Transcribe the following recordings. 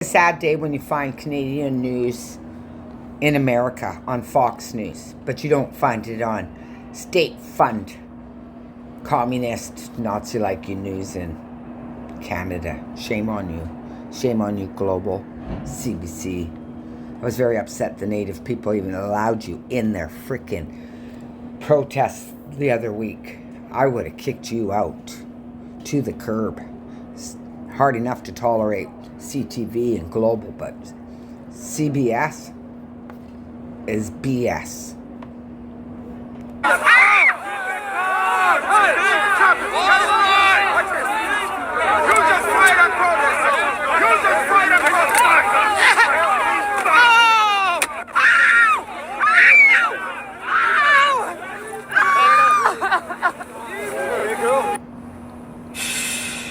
Sad day when you find Canadian news in America on Fox News, but you don't find it on state-fund, communist, Nazi-like news in Canada. Shame on you. Shame on you, Global, CBC. I was very upset the Native people even allowed you in their frickin' protests the other week. I would have kicked you out to the curb. It's hard enough to tolerate CTV and Global, but CBS is BS.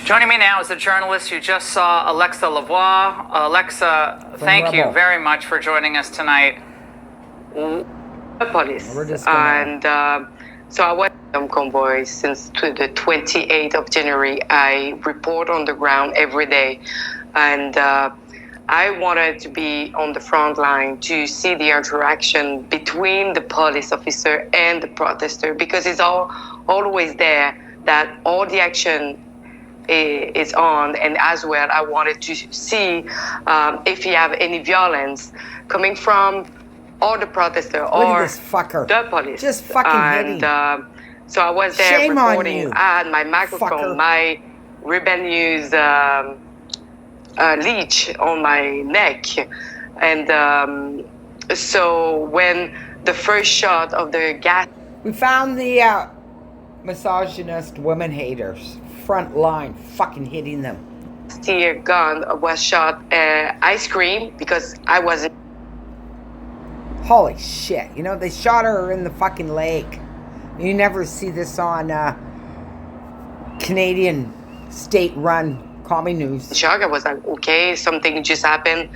Joining me now is a journalist who just saw Alexa Lavoie. Alexa, thank you very much for joining us tonight. Police. And so I went on convoy since the 28th of January. I report on the ground every day. And I wanted to be on the front line to see the interaction between the police officer and the protester, because it's always there that all the action is on, and as well I wanted to see if you have any violence coming from or the protester or the police. Just fucking hitting. So I was there Shame reporting. I had my microphone, my ribbon news leash on my neck, and so when the first shot of the gas, we found the misogynist women haters front line fucking hitting them. Tear gun was shot. I screamed because I wasn't. Holy shit. You know, they shot her in the fucking leg. You never see this on Canadian state-run commie news. Shock. I was like, okay, something just happened,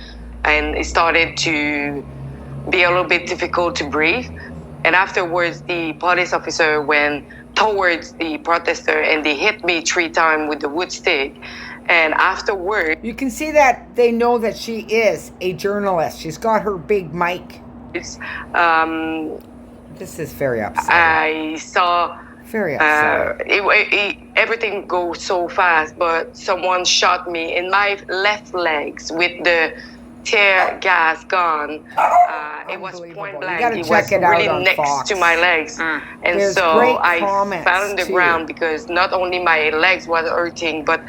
and it started to be a little bit difficult to breathe. And afterwards, the police officer went towards the protester and they hit me 3 times with the wood stick. And afterwards, you can see that they know that she is a journalist. She's got her big mic. This is very upsetting. I saw very upsetting. Everything goes so fast, but someone shot me in my left legs with the tear gas gun. It was point blank. It was really next to my legs. And There's so I fell on the too. ground because not only my legs was hurting, but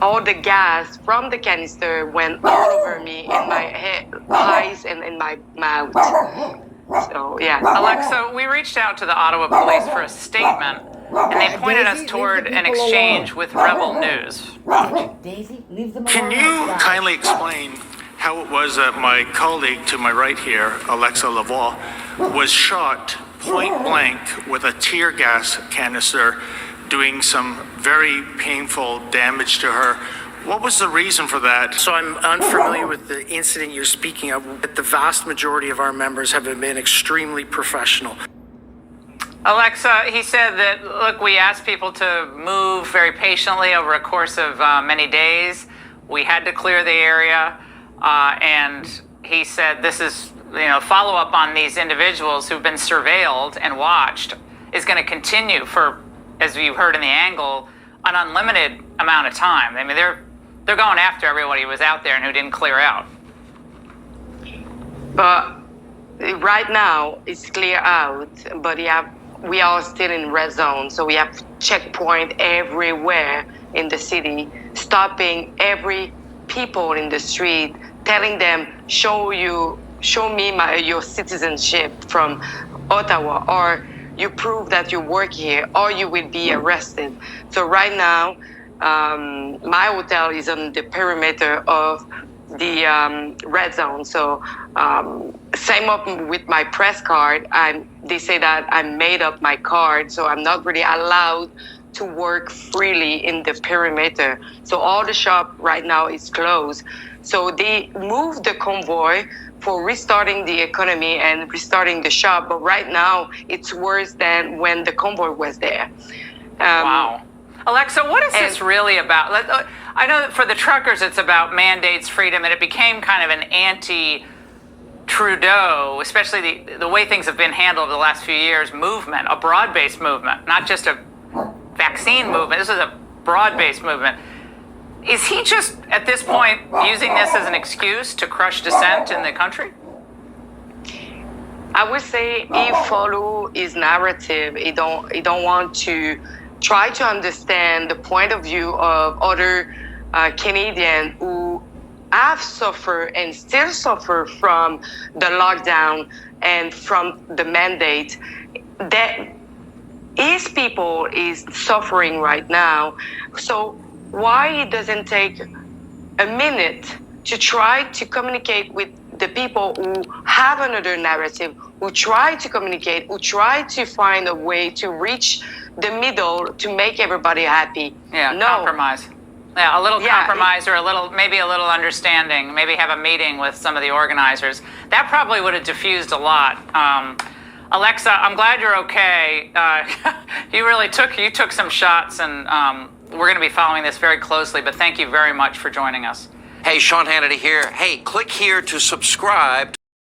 all the gas from the canister went all over me, in my head, eyes, and in my mouth. So, yeah. Alexa, we reached out to the Ottawa police for a statement, and they pointed us toward an exchange with Rebel News. Daisy, leave them alone. Can you kindly explain how it was that my colleague to my right here, Alexa Lavoie, was shot point blank with a tear gas canister, doing some very painful damage to her? What was the reason for that? So I'm unfamiliar with the incident you're speaking of, but the vast majority of our members have been extremely professional. Alexa, he said that, look, we asked people to move very patiently over a course of many days. We had to clear the area. And he said this is, follow up on these individuals who've been surveilled and watched is going to continue for, as you heard in the angle, an unlimited amount of time. I mean, they're going after everybody who was out there and who didn't clear out. But right now it's clear out, but we are still in red zone, so we have checkpoint everywhere in the city, stopping every people in the street, telling them, show me your citizenship from Ottawa, or you prove that you work here, or you will be arrested. So right now, my hotel is on the perimeter of the red zone. So same up with my press card. They say that I made up my card, so I'm not really allowed to work freely in the perimeter. So all the shop right now is closed. So they moved the convoy for restarting the economy and restarting the shop. But right now it's worse than when the convoy was there. Wow. Alexa, what is this really about? I know that for the truckers, it's about mandates, freedom, and it became kind of an anti-Trudeau, especially the way things have been handled the last few years, movement, a broad-based movement, not just a vaccine movement. This is a broad-based movement. Is he just, at this point, using this as an excuse to crush dissent in the country? I would say he follow his narrative. He don't want to try to understand the point of view of other Canadians who have suffered and still suffer from the lockdown and from the mandate. That his people is suffering right now. So why he doesn't take a minute to try to communicate with the people who have another narrative, who try to communicate, who try to find a way to reach the middle to make everybody happy. Yeah, no. Compromise. Yeah, a little Yeah, compromise or maybe a little understanding, maybe have a meeting with some of the organizers. That probably would have diffused a lot. Alexa, I'm glad you're okay. You took some shots, and we're going to be following this very closely, but thank you very much for joining us. Hey, Sean Hannity here. Hey, click here to subscribe.